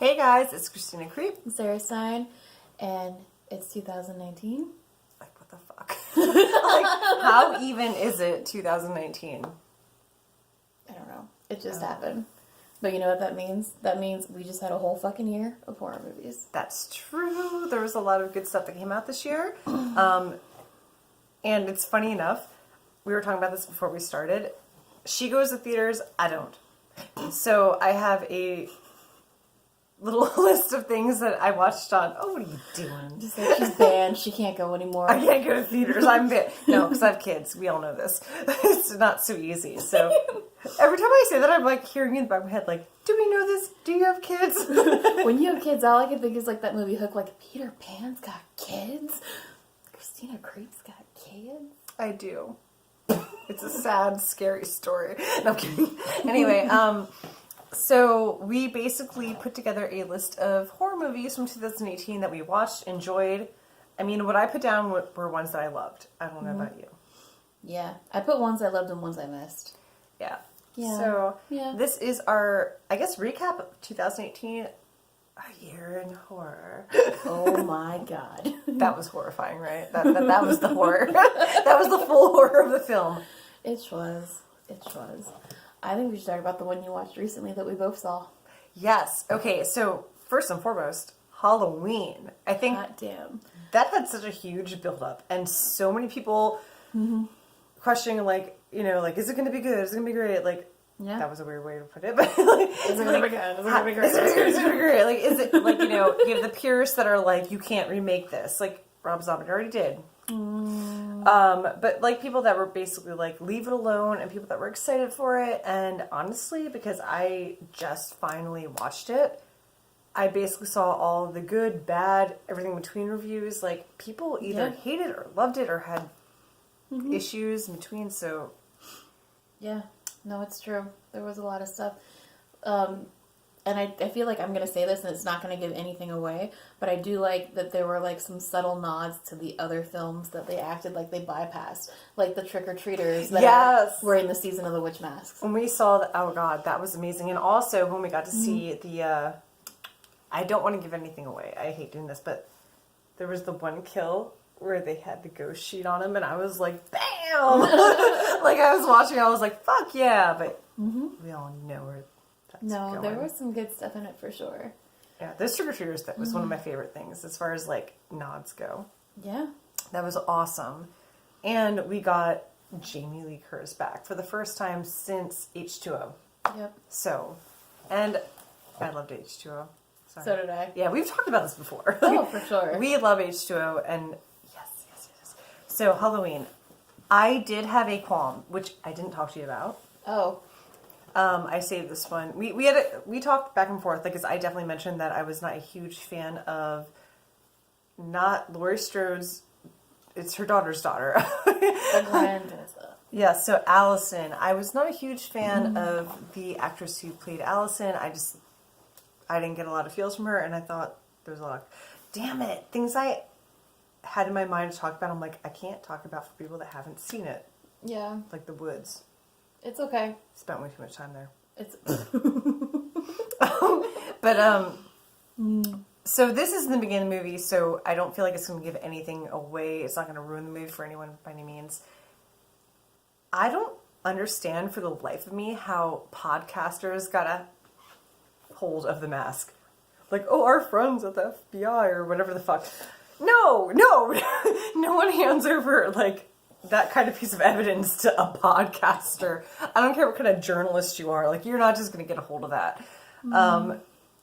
Hey guys, it's Christina Kreep. Sarah Stein, and it's 2019. Like, what the fuck? Like, how even is it 2019? I don't know. It just happened. But you know what that means? That means we just had a whole fucking year of horror movies. That's true. There was a lot of good stuff that came out this year. And it's funny enough, we were talking about this before we started. She goes to theaters, I don't. So I have a little list of things that I watched on. Oh, what are you doing? Just like she's banned. She can't go anymore. I can't go to theaters. I'm banned. No, because I have kids. We all know this. It's not so easy. So every time I say that, I'm like hearing in the back of my head, like, do we know this? Do you have kids? When you have kids, all I can think is like that movie Hook, like, Peter Pan's got kids? Christina Creep's got kids? I do. It's a sad, scary story. No, I'm kidding. Anyway, so we basically put together a list of horror movies from 2018 that we watched, enjoyed. I mean, what I put down were ones that I loved. I don't know about you. Yeah. I put ones I loved and ones I missed. Yeah. Yeah. So Yeah. this is our, I guess, recap of 2018, a year in horror. Oh my god. That was horrifying, right? That was the horror. That was the full horror of the film. It was. I think we should talk about the one you watched recently that we both saw. Yes. Okay, so first and foremost, Halloween. I think God damn. that had such a huge build-up, and so many people questioning, like, you know, like, is it going to be good? Is it going to be great? Like, Yeah. that was a weird way to put it, but like, Is it going to be good? Is it going to be great? Is it going to be great? Like, is it, like, you know, you have the purists that are like, you can't remake this. Like, Rob Zombie already did. But like people that were basically like, leave it alone, and people that were excited for it. And honestly, because I just finally watched it, I basically saw all the good, bad, everything between reviews. Like, people either hated it or loved it or had issues in between. So Yeah. No, it's true. There was a lot of stuff. And I feel like I'm going to say this and it's not going to give anything away, but I do like that there were like some subtle nods to the other films that they acted like they bypassed. Like the trick-or-treaters that are wearing the Season of the Witch masks. When we saw that, oh god, that was amazing. And also when we got to see the, I don't want to give anything away. I hate doing this, but there was the one kill where they had the ghost sheet on him, and I was like, bam! Like, I was watching, I was like, fuck yeah! But we all know where that's going. There was some good stuff in it for sure. Yeah, those trick-or-treaters, that was one of my favorite things as far as, like, nods go. Yeah. That was awesome. And we got Jamie Lee Curtis back for the first time since H2O. Yep. So, and I loved H2O. Sorry. So did I. Yeah, we've talked about this before. Oh, for sure. We love H2O, and yes. So, Halloween. I did have a qualm, which I didn't talk to you about. Oh. I saved this one. We talked back and forth, because I definitely mentioned that I was not a huge fan of, not Laurie Strode's, it's her daughter's daughter. Yeah, so Allison. I was not a huge fan of the actress who played Allison. I didn't get a lot of feels from her, and I thought there was a lot of, damn it, things I had in my mind to talk about, I'm like, I can't talk about for people that haven't seen it. Yeah. Like The Woods. It's okay. Spent way too much time there. It's... But, so this is in the beginning of the movie, so I don't feel like it's going to give anything away. It's not going to ruin the movie for anyone by any means. I don't understand for the life of me how podcasters got a hold of the mask. Like, oh, our friends at the FBI or whatever the fuck. No. No one hands over, like, that kind of piece of evidence to a podcaster. I don't care what kind of journalist you are. Like, you're not just going to get a hold of that.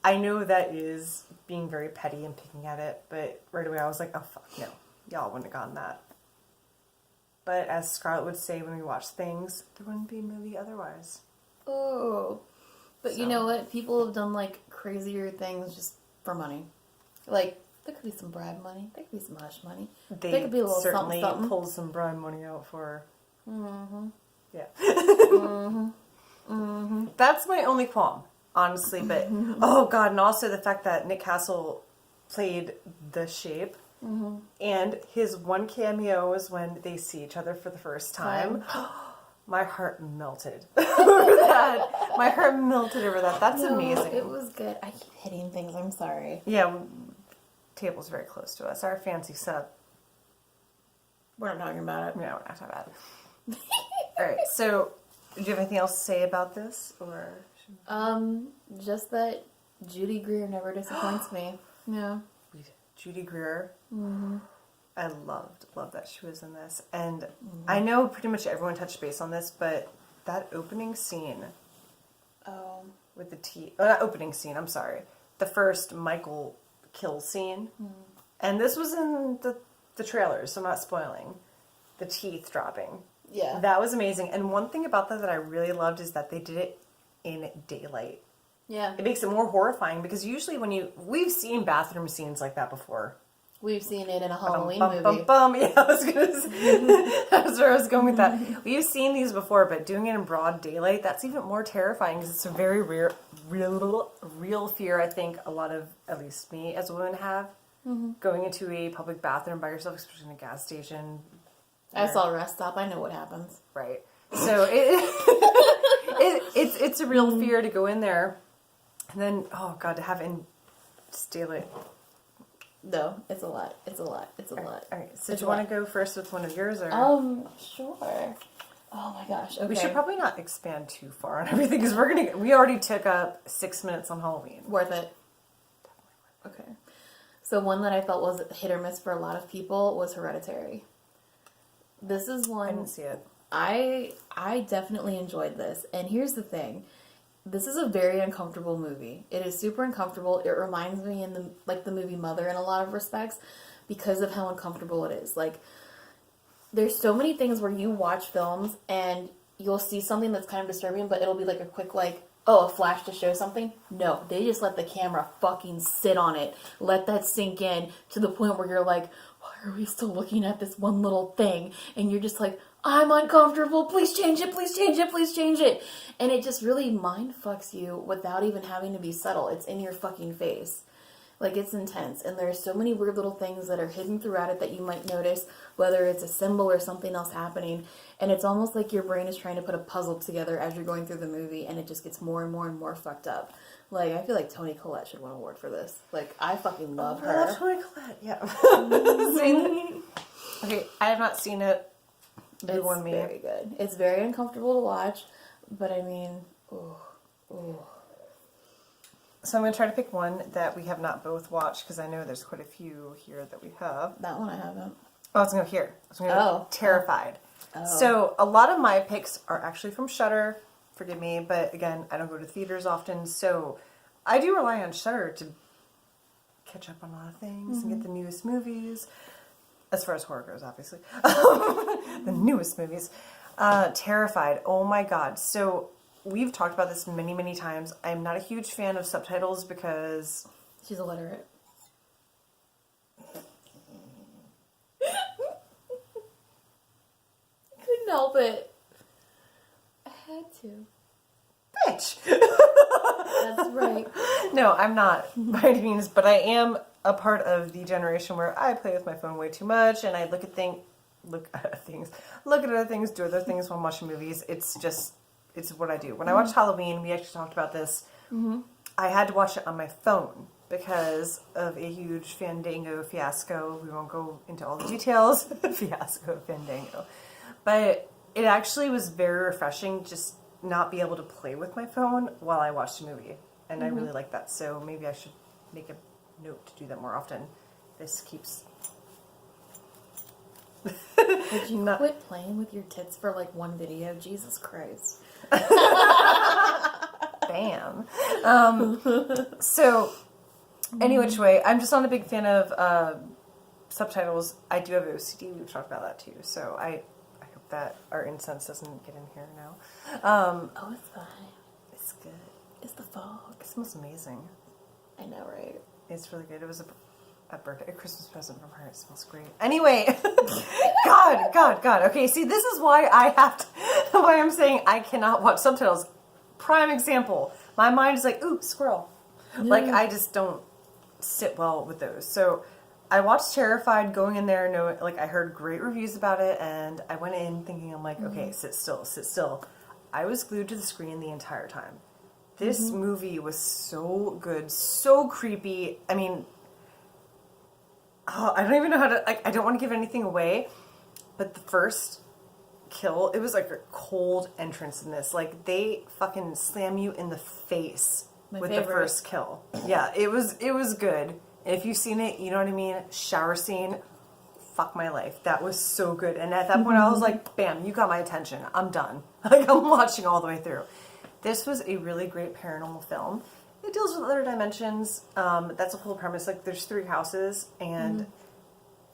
I know that is being very petty and picking at it, but right away I was like, oh, fuck, no. Y'all wouldn't have gotten that. But as Scarlett would say when we watch things, there wouldn't be a movie otherwise. Oh. But you know what? People have done, like, crazier things just for money. Like, there could be some bribe money. There could be some hush money. They there could be a little certainly something. pulled some bribe money out for her. Yeah. That's my only qualm, honestly. But, oh god, and also the fact that Nick Castle played the Shape. And his one cameo is when they see each other for the first time. My heart melted over that. My heart melted over that. That's amazing. It was good. I keep hitting things. I'm sorry. Yeah, table's very close to us. Our fancy setup. We're not talking about it. No, we're not talking about it. All right. So, do you have anything else to say about this, or? Just that Judy Greer never disappoints me. Yeah. Judy Greer. Mm-hmm. I loved that she was in this. And I know pretty much everyone touched base on this, but that opening scene with the teeth... not opening scene, I'm sorry. The first Michael kill scene. And this was in the trailers, so I'm not spoiling. The teeth dropping. Yeah. That was amazing. And one thing about that I really loved is that they did it in daylight. Yeah. It makes it more horrifying because usually we've seen bathroom scenes like that before. We've seen it in a Halloween bum, movie. Yeah, I was gonna say, that's where I was going with that. We've seen these before, but doing it in broad daylight, that's even more terrifying because it's a very real fear. I think a lot of, at least me as a woman, have going into a public bathroom by yourself, especially in a gas station. I saw a rest stop. I know what happens. Right. So it's a real fear to go in there, and then to have in just daylight. No, it's a lot. It's a lot. It's a lot. All right. So do you want to go first with one of yours, or? Sure. Oh my gosh. Okay. We should probably not expand too far on everything because we already took up 6 minutes on Halloween. Worth it. Okay. So one that I felt was hit or miss for a lot of people was Hereditary. This is one I didn't see it. I definitely enjoyed this. And here's the thing. This is a very uncomfortable movie. It is super uncomfortable. It reminds me in the movie Mother in a lot of respects because of how uncomfortable it is. Like, there's so many things where you watch films and you'll see something that's kind of disturbing, but it'll be like a quick a flash to show something. No, they just let the camera fucking sit on it. Let that sink in to the point where you're like, why are we still looking at this one little thing? And you're just like, I'm uncomfortable. Please change it. Please change it. Please change it. And it just really mind fucks you without even having to be subtle. It's in your fucking face. Like, it's intense. And there's so many weird little things that are hidden throughout it that you might notice, whether it's a symbol or something else happening. And it's almost like your brain is trying to put a puzzle together as you're going through the movie, and it just gets more and more and more fucked up. Like, I feel like Toni Collette should win an award for this. Like, I fucking love her. I love Toni Collette, yeah. Okay, I have not seen it. It's very good. It's very uncomfortable to watch, but I mean, ooh. So I'm going to try to pick one that we have not both watched, because I know there's quite a few here that we have. That one I haven't. Oh, I was going to go here. I was going to go Terrified. Oh. So a lot of my picks are actually from Shudder. Forgive me, but again, I don't go to theaters often, so I do rely on Shudder to catch up on a lot of things and get the newest movies. As far as horror goes, obviously. The newest movies. Terrified. Oh my god. So, we've talked about this many, many times. I'm not a huge fan of subtitles because... She's illiterate. Couldn't help it. I had to. Bitch! That's right. No, I'm not, by any means, but I am a part of the generation where I play with my phone way too much, and I look at other things, do other things while watching movies. It's what I do. When I watched Halloween, we actually talked about this. I had to watch it on my phone because of a huge Fandango fiasco. We won't go into all the details. Fiasco of Fandango. But it actually was very refreshing just not be able to play with my phone while I watched a movie. And I really like that. So maybe I should make a note to do that more often. This keeps... Would you quit playing with your tits for like one video? Jesus Christ. Bam. So, any which way, I'm just not a big fan of subtitles. I do have OCD. We've talked about that too. So I hope that our incense doesn't get in here now. Oh, it's fine. It's good. It's the fog. It smells amazing. I know, right? It's really good. It was a Christmas present from her. It smells great. Anyway, God. Okay, see, this is why why I'm saying I cannot watch subtitles. Prime example. My mind is like, ooh, squirrel. Like, I just don't sit well with those. So, I watched Terrified going in there, knowing, like, I heard great reviews about it, and I went in thinking, I'm like, okay, sit still, sit still. I was glued to the screen the entire time. This movie was so good, so creepy. I mean, I don't even know how to, like, I don't want to give anything away, but the first kill, it was like a cold entrance in this. Like, they fucking slam you in the face with the first kill. Yeah, it was good. If you've seen it, you know what I mean? Shower scene, fuck my life. That was so good. And at that point, I was like, bam, you got my attention. I'm done. Like, I'm watching all the way through. This was a really great paranormal film. It deals with other dimensions. That's a whole premise. Like, there's 3 houses, and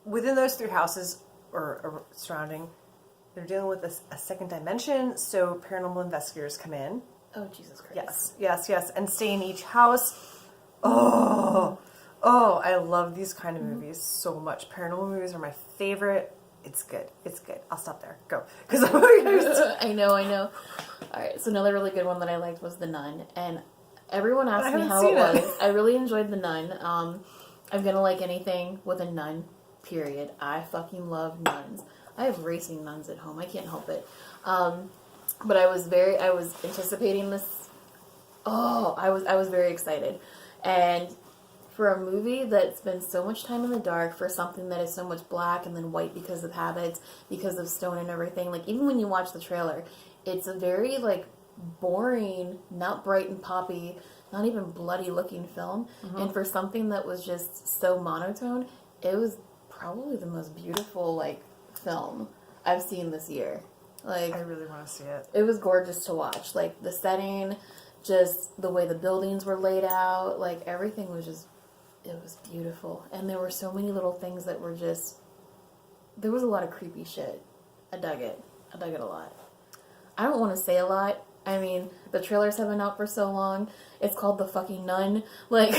within those 3 houses, or surrounding, they're dealing with a second dimension, so paranormal investigators come in. Oh, Jesus Christ. Yes, and stay in each house. Oh, I love these kind of movies so much. Paranormal movies are my favorite. It's good. I'll stop there. Go. Because I know. All right, so another really good one that I liked was The Nun, and everyone asked me how it was. I really enjoyed The Nun. I'm gonna like anything with a nun, period. I fucking love nuns. I have racing nuns at home. I can't help it. But I was anticipating this. Oh, I was very excited. And for a movie that spends so much time in the dark, for something that is so much black and then white because of habits, because of stone and everything, like, even when you watch the trailer, it's a very, like, boring, not bright and poppy, not even bloody looking film. And for something that was just so monotone, it was probably the most beautiful, like, film I've seen this year. Like, I really want to see it. It was gorgeous to watch. Like, the setting, just the way the buildings were laid out, like, everything was just, it was beautiful. And there were so many little things that were just, there was a lot of creepy shit. I dug it a lot. I don't want to say a lot. I mean, the trailers have been out for so long. It's called The Fucking Nun. Like,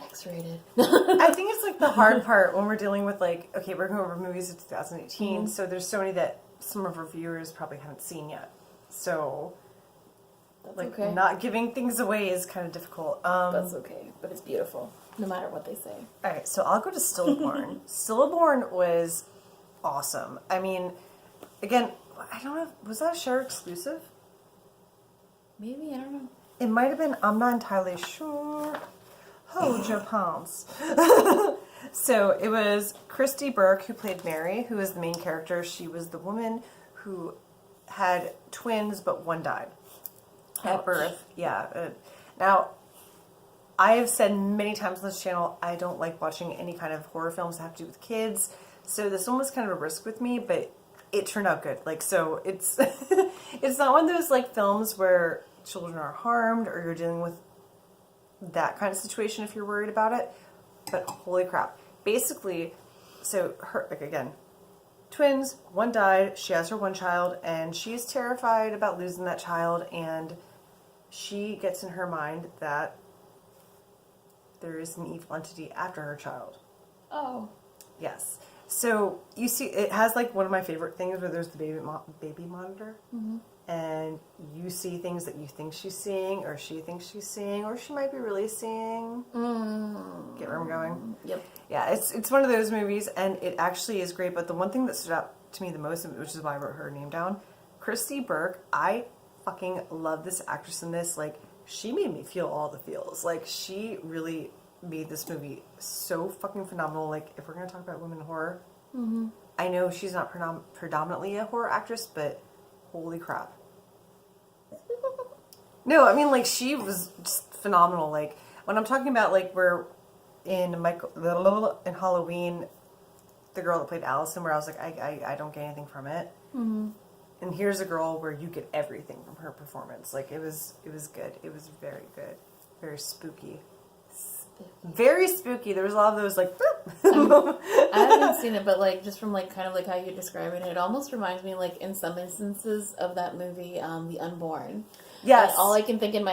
X-rated. I think it's, like, the hard part when we're dealing with, like, okay, we're going over movies of 2018, so there's so many that some of our viewers probably haven't seen yet. So, That's like, okay. not giving things away is kind of difficult. That's okay, but it's beautiful, no matter what they say. Alright, so I'll go to Stillborn. Stillborn was awesome. I mean, again, I don't know, was that a Share exclusive? Maybe, I don't know. It might have been, I'm not entirely sure. Hold your palms. So it was Christy Burke who played Mary, who is the main character. She was the woman who had twins, but one died at birth. Yeah. Now, I have said many times on this channel, I don't like watching any kind of horror films that have to do with kids. So this one was kind of a risk with me, but it turned out good. Like, so it's it's not one of those, like, films where children are harmed or you're dealing with that kind of situation if you're worried about it. But holy crap. Basically, so her, like, again, twins, one died, she has her one child, and she's terrified about losing that child, and she gets in her mind that there is an evil entity after her child. Oh. Yes. So you see, it has, like, one of my favorite things where there's the baby monitor, and you see things that you think she's seeing, or she thinks she's seeing, or she might be really seeing. Get where I'm going? Yep. Yeah, it's one of those movies, and it actually is great. But the one thing that stood out to me the most, which is why I wrote her name down, Christy Burke. I fucking love this actress in this. Like, she made me feel all the feels. Like, she really made this movie so fucking phenomenal. Like, if we're gonna talk about women in horror, I know she's not predominantly a horror actress, but holy crap. No, I mean, like, she was just phenomenal. Like, when I'm talking about, like, where in Halloween, the girl that played Allison, where I was like, I don't get anything from it. And here's a girl where you get everything from her performance. Like, it was good. It was very good. Very spooky. Very spooky. There was a lot of those, like, I haven't seen it, but, like, just from, like, kind of like how you're describing it, it almost reminds me, like, in some instances of that movie, The Unborn. Yes. And all I can think in my